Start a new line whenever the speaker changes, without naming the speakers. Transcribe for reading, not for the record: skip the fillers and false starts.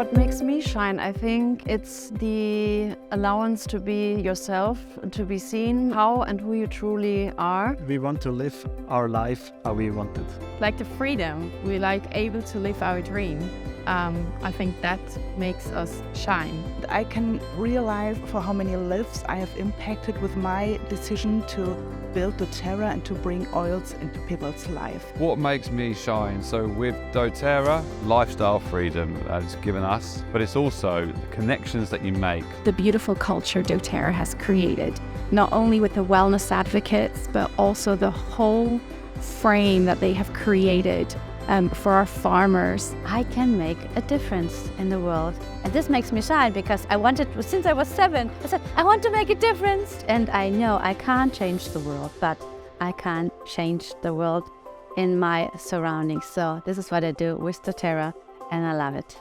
What makes me shine, I think it's the allowance to be yourself, to be seen how and who you truly are.
We want to live our life how we want it.
Like the freedom, we like able to live our dream. I think that makes us shine.
I can realize for how many lives I have impacted with my decision to build doTERRA and to bring oils into people's life.
What makes me shine? So with doTERRA, lifestyle freedom that it's given us, but it's also the connections that you make.
The beautiful culture doTERRA has created, not only with the wellness advocates, but also the whole frame that they have created for our farmers.
I can make a difference in the world. And this makes me shine because I wanted, since I was 7, I said, I want to make a difference. And I know I can't change the world, but I can change the world in my surroundings. So this is what I do with doTERRA, and I love it.